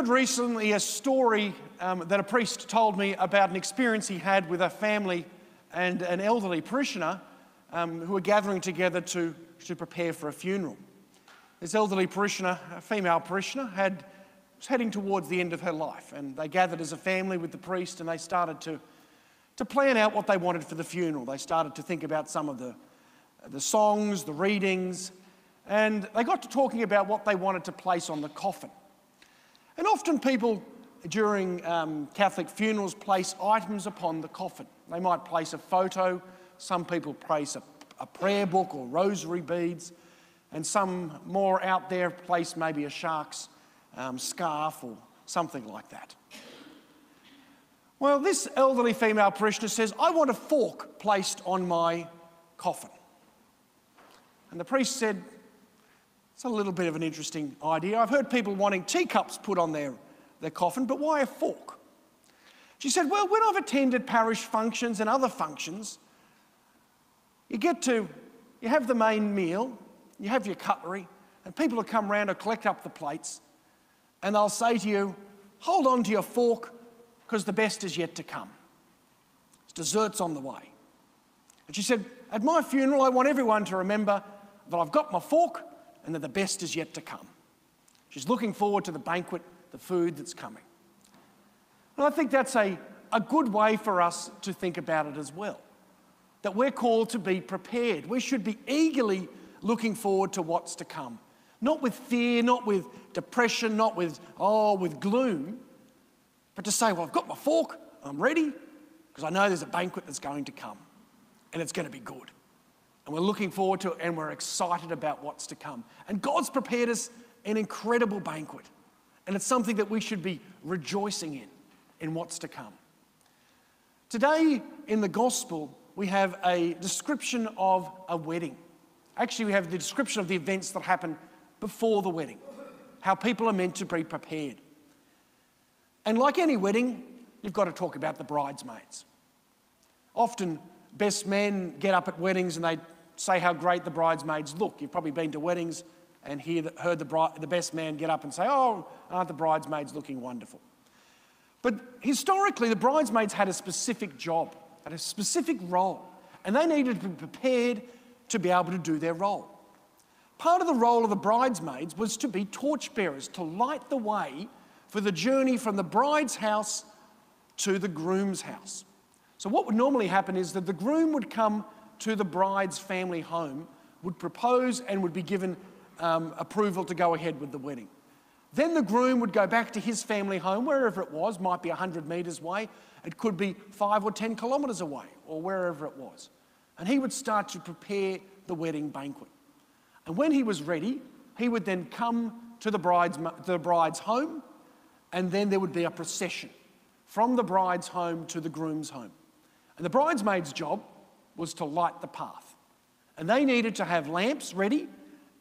heard recently a story that a priest told me about an experience he had with a family and an elderly parishioner who were gathering together to prepare for a funeral. This elderly parishioner, a female parishioner, was heading towards the end of her life, and they gathered as a family with the priest and they started to plan out what they wanted for the funeral. They started to think about some of the songs, the readings, and they got to talking about what they wanted to place on the coffin. And often people during Catholic funerals place items upon the coffin. They might place a photo, some people place a prayer book or rosary beads, and some more out there place maybe a shark's scarf or something like that. Well, this elderly female parishioner says, "I want a fork placed on my coffin." And the priest said, "It's a little bit of an interesting idea. I've heard people wanting teacups put on their coffin, but why a fork?" She said, "Well, when I've attended parish functions and other functions, you have the main meal, you have your cutlery, and people will come round to collect up the plates, and they'll say to you, 'Hold on to your fork, because the best is yet to come. Dessert's on the way.' And she said, 'At my funeral, I want everyone to remember that I've got my fork and that the best is yet to come.' She's looking forward to the banquet, the food that's coming." And I think that's a good way for us to think about it as well, that we're called to be prepared. We should be eagerly looking forward to what's to come, not with fear, not with depression, not with gloom, but to say, "Well, I've got my fork, I'm ready, because I know there's a banquet that's going to come, and it's going to be good. And we're looking forward to it, and we're excited about what's to come." And God's prepared us an incredible banquet, and it's something that we should be rejoicing in what's to come. Today, in the Gospel, we have a description of a wedding. Actually, we have the description of the events that happen before the wedding, how people are meant to be prepared. And like any wedding, you've got to talk about the bridesmaids. Often, best men get up at weddings and they say how great the bridesmaids look. You've probably been to weddings and heard the best man get up and say, "Oh, aren't the bridesmaids looking wonderful?" But historically, the bridesmaids had a specific job, had a specific role, and they needed to be prepared to be able to do their role. Part of the role of the bridesmaids was to be torchbearers, to light the way for the journey from the bride's house to the groom's house. So what would normally happen is that the groom would come to the bride's family home, would propose and would be given approval to go ahead with the wedding. Then the groom would go back to his family home, wherever it was, might be 100 metres away, it could be 5 or 10 kilometres away, or wherever it was. And he would start to prepare the wedding banquet. And when he was ready, he would then come to the bride's home, and then there would be a procession from the bride's home to the groom's home. And the bridesmaid's job was to light the path. And they needed to have lamps ready,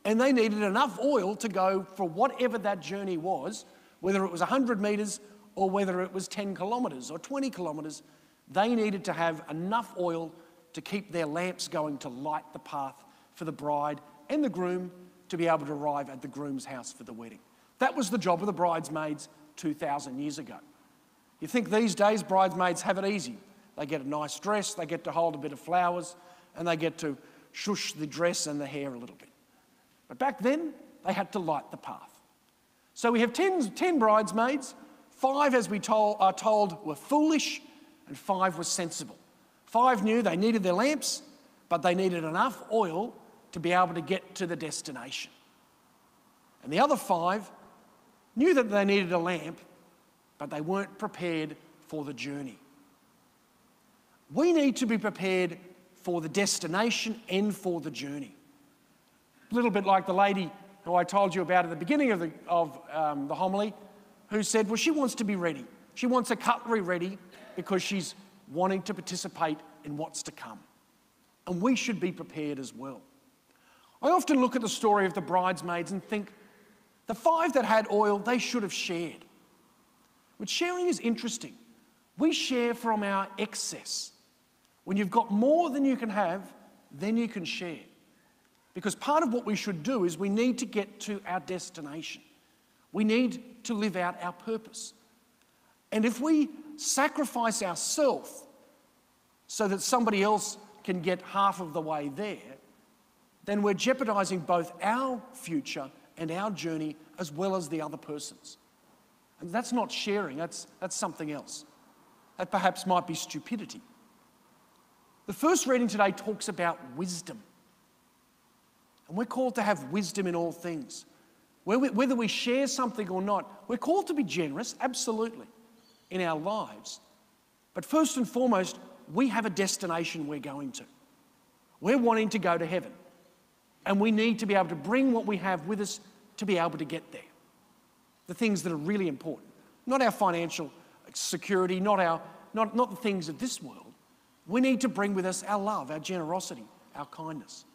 and they needed enough oil to go for whatever that journey was, whether it was 100 metres or whether it was 10 kilometres or 20 kilometres. They needed to have enough oil to keep their lamps going to light the path for the bride and the groom to be able to arrive at the groom's house for the wedding. That was the job of the bridesmaids 2,000 years ago. You think these days bridesmaids have it easy. They get a nice dress, they get to hold a bit of flowers, and they get to shush the dress and the hair a little bit. But back then, they had to light the path. So we have 10 bridesmaids. 5, as we are told, were foolish, and 5 were sensible. 5 knew they needed their lamps, but they needed enough oil to be able to get to the destination. And the other 5 knew that they needed a lamp, but they weren't prepared for the journey. We need to be prepared for the destination and for the journey. A little bit like the lady who I told you about at the beginning of the homily, who said, well, she wants to be ready. She wants her cutlery ready because she's wanting to participate in what's to come. And we should be prepared as well. I often look at the story of the bridesmaids and think, the 5 that had oil, they should have shared. But sharing is interesting. We share from our excess. When you've got more than you can have, then you can share. Because part of what we should do is we need to get to our destination. We need to live out our purpose. And if we sacrifice ourselves so that somebody else can get half of the way there, then we're jeopardizing both our future and our journey as well as the other person's. And that's not sharing, that's something else. That perhaps might be stupidity. The first reading today talks about wisdom. And we're called to have wisdom in all things. Whether we share something or not, we're called to be generous, absolutely, in our lives. But first and foremost, we have a destination we're going to. We're wanting to go to heaven. And we need to be able to bring what we have with us to be able to get there. The things that are really important. Not our financial security, not the things of this world. We need to bring with us our love, our generosity, our kindness.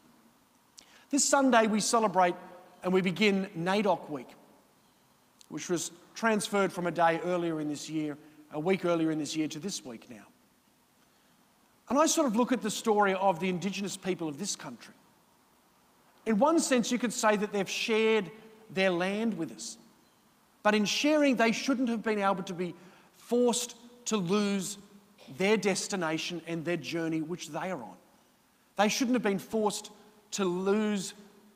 This Sunday we celebrate and we begin NAIDOC Week, which was transferred from a week earlier in this year to this week now. And I sort of look at the story of the Indigenous people of this country. In one sense, you could say that they've shared their land with us. But in sharing, they shouldn't have been able to be forced to lose their destination and their journey which they are on. They shouldn't have been forced to lose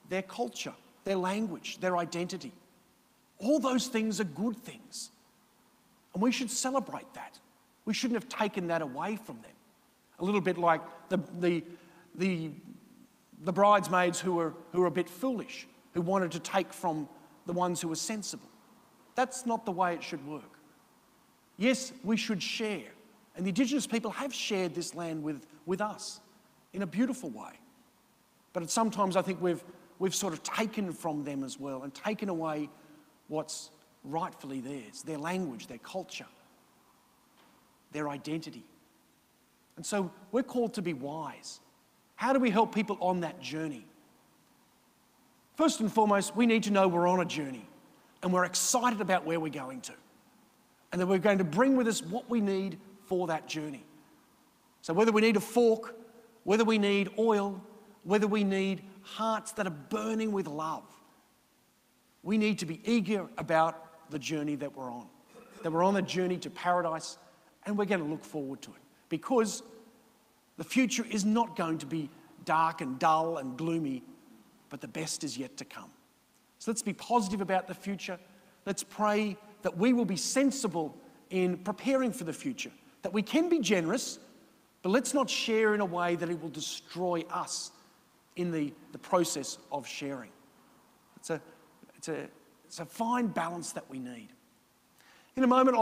their culture, their language, their identity. All those things are good things. And we should celebrate that. We shouldn't have taken that away from them. A little bit like the bridesmaids who were a bit foolish, who wanted to take from the ones who were sensible. That's not the way it should work. Yes, we should share. And the Indigenous people have shared this land with us in a beautiful way. But sometimes I think we've sort of taken from them as well and taken away what's rightfully theirs, their language, their culture, their identity. And so we're called to be wise. How do we help people on that journey? First and foremost, we need to know we're on a journey and we're excited about where we're going to. And that we're going to bring with us what we need for that journey. So whether we need a fork, whether we need oil, whether we need hearts that are burning with love, we need to be eager about the journey that we're on. That we're on a journey to paradise and we're going to look forward to it. Because the future is not going to be dark and dull and gloomy, but the best is yet to come. So let's be positive about the future. Let's pray that we will be sensible in preparing for the future, that we can be generous, but let's not share in a way that it will destroy us in the process of sharing. It's a fine balance that we need. In a moment,